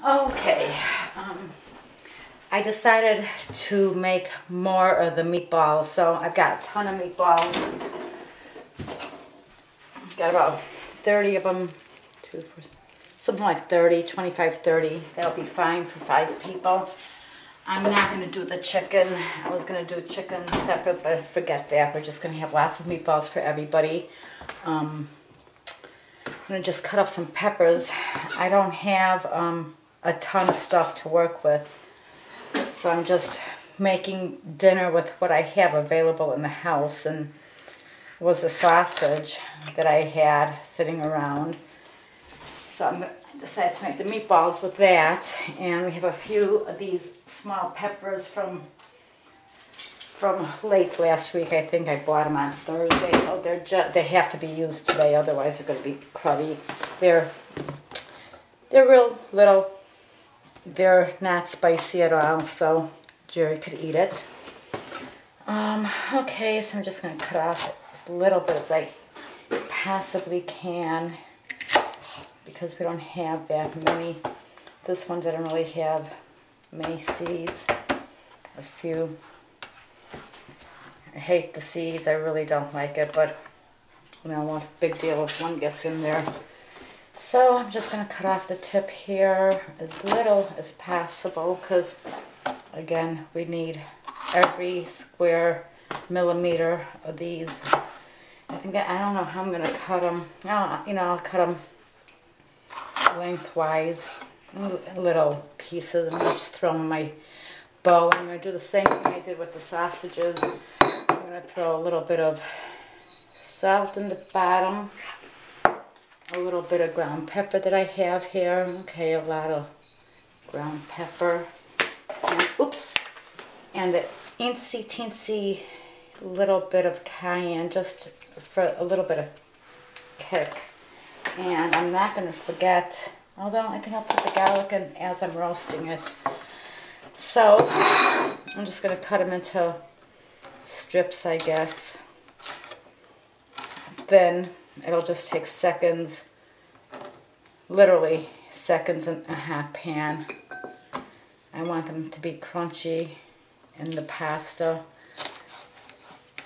Okay, I decided to make more of the meatballs, so I've got a ton of meatballs. Got about 30 of them, something like 30, 25, 30. That'll be fine for 5 people. I'm not going to do the chicken. I was going to do chicken separate, but forget that. We're just going to have lots of meatballs for everybody. I'm going to just cut up some peppers. I don't have a ton of stuff to work with, so I'm just making dinner with what I have available in the house, and it was the sausage that I had sitting around. So I'm going to decide to make the meatballs with that, and we have a few of these small peppers from late last week. I think I bought them on Thursday, so they have to be used today, otherwise they're going to be cruddy. They're real little. They're not spicy at all, so Jerry could eat it. Okay, so I'm just going to cut off as little bit as I possibly can, because we don't have that many. This one didn't really have many seeds. A few. I hate the seeds. I really don't like it, but you know, what big deal if one gets in there. So I'm just going to cut off the tip here as little as possible, because again, we need every square millimeter of these. I don't know how I'm going to cut them. I'll cut them lengthwise, little pieces. I'm going to just throw them in my bowl. I'm going to do the same thing I did with the sausages. I'm going to throw a little bit of salt in the bottom, a little bit of ground pepper that I have here. Okay, a lot of ground pepper. And, oops, and the teensy teensy little bit of cayenne, just for a little bit of kick. And I'm not going to forget, although I think I'll put the garlic in as I'm roasting it. So I'm just going to cut them into strips, I guess. Then it'll just take seconds, literally seconds in a hot pan. I want them to be crunchy in the pasta.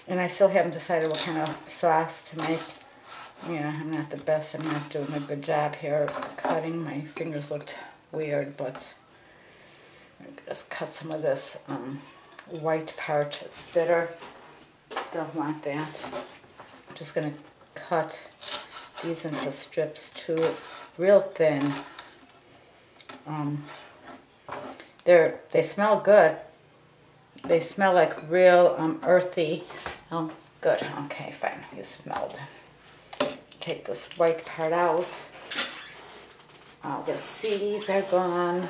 And I still haven't decided what kind of sauce to make. Yeah, I'm not the best. I'm not doing a good job here cutting. My fingers looked weird, but I'm going to just cut some of this white part. It's bitter. Don't want that. I'm just going to cut these into strips too, real thin. They smell good. They smell like real earthy. Smell good. Okay, fine. You smelled. Take this white part out. All the seeds are gone.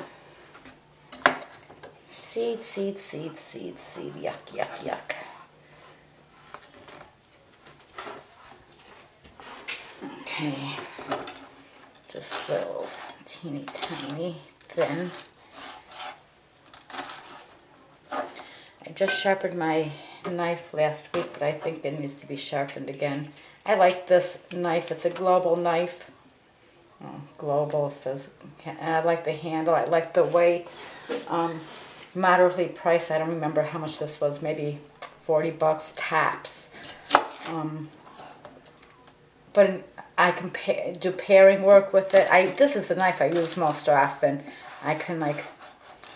Seed, seed, seed, seed, seed. Yuck, yuck, yuck. Okay. Just little teeny tiny thin. I just sharpened my knife last week, but I think it needs to be sharpened again. I like this knife. It's a Global knife. Oh, Global says. I like the handle. I like the weight. Moderately priced. I don't remember how much this was. Maybe 40 bucks tops. But I can do paring work with it. This is the knife I use most often. I can like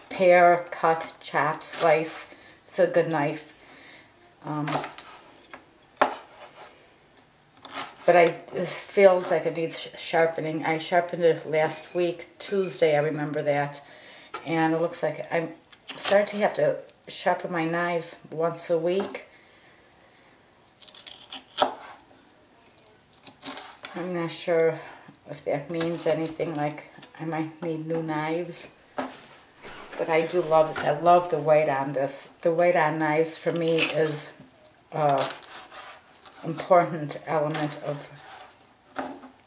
pare, cut, chop, slice. It's a good knife. But it feels like it needs sharpening. I sharpened it last week, Tuesday, I remember that. And it looks like I'm starting to have to sharpen my knives once a week. I'm not sure if that means anything, like I might need new knives. But I do love this. I love the weight on this. The weight on knives for me is important element of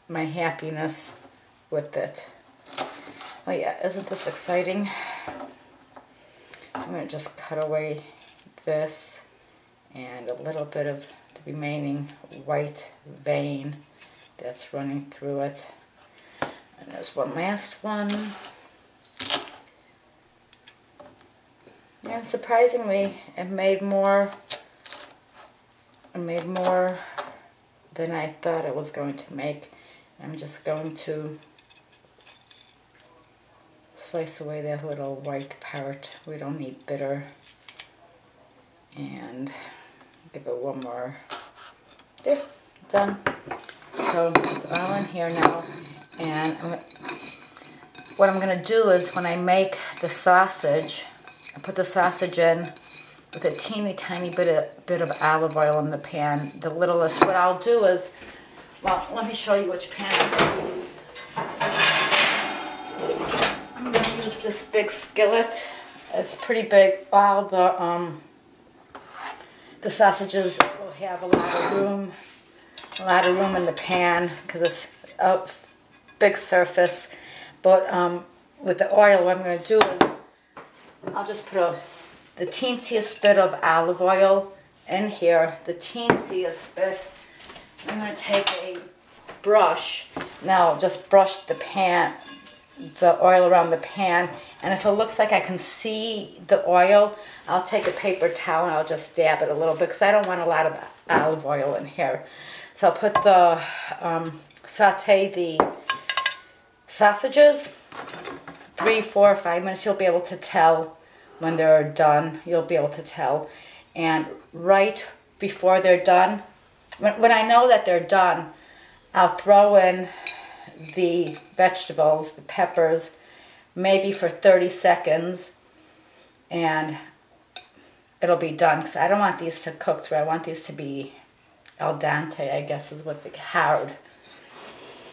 my happiness with it. Oh yeah, isn't this exciting? I'm going to just cut away this and a little bit of the remaining white vein that's running through it. And there's one last one. And surprisingly, it made more than I thought it was going to make. I'm just going to slice away that little white part. We don't need bitter. And give it one more. There, done. So it's all in here now. And what I'm going to do is when I make the sausage, I put the sausage in with a teeny tiny bit of olive oil in the pan, the littlest. What I'll do is, well, let me show you which pan I'm going to use. I'm going to use this big skillet. It's pretty big. All the sausages will have a lot of room in the pan because it's a big surface. But with the oil, what I'm going to do is I'll just put the teensiest bit of olive oil in here, the teensiest bit. I'm going to take a brush. Now just brush the pan, the oil around the pan, and if it looks like I can see the oil, I'll take a paper towel and I'll just dab it a little bit because I don't want a lot of olive oil in here. So I'll put the saute the sausages 3, 4, 5 minutes. You'll be able to tell when they're done. You'll be able to tell. And right before they're done, when I know that they're done, I'll throw in the vegetables, the peppers, maybe for 30 seconds, and it'll be done. Because I don't want these to cook through. I want these to be al dente, I guess is what hard,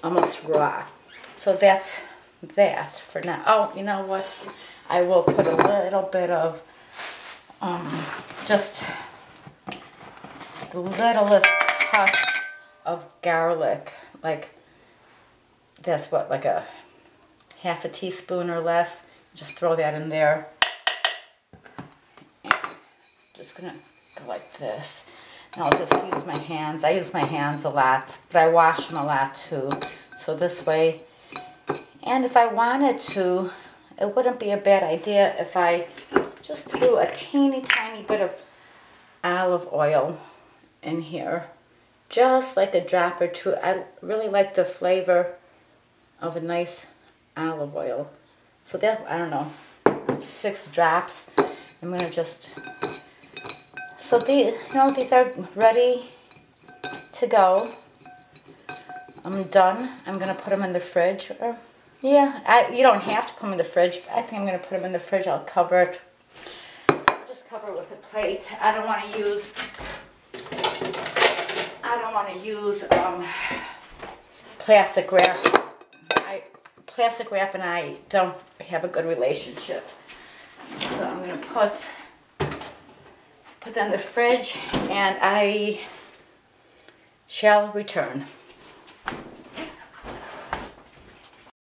almost raw. So that's that for now. Oh, you know what? I will put a little bit of just the littlest touch of garlic, like that's what, like a half a teaspoon or less. Just throw that in there. And just gonna go like this. And I'll just use my hands. I use my hands a lot, but I wash them a lot too. So this way, and if I wanted to, it wouldn't be a bad idea if I just threw a teeny tiny bit of olive oil in here. Just like a drop or two. I really like the flavor of a nice olive oil. So that, I don't know, 6 drops. I'm going to just, so these are ready to go. I'm done. I'm going to put them in the fridge. Or, yeah, you don't have to put them in the fridge. I think I'm going to put them in the fridge. I'll cover it. Just cover it with a plate. I don't want to use plastic wrap. Plastic wrap and I don't have a good relationship. So I'm going to put that in the fridge, and I shall return.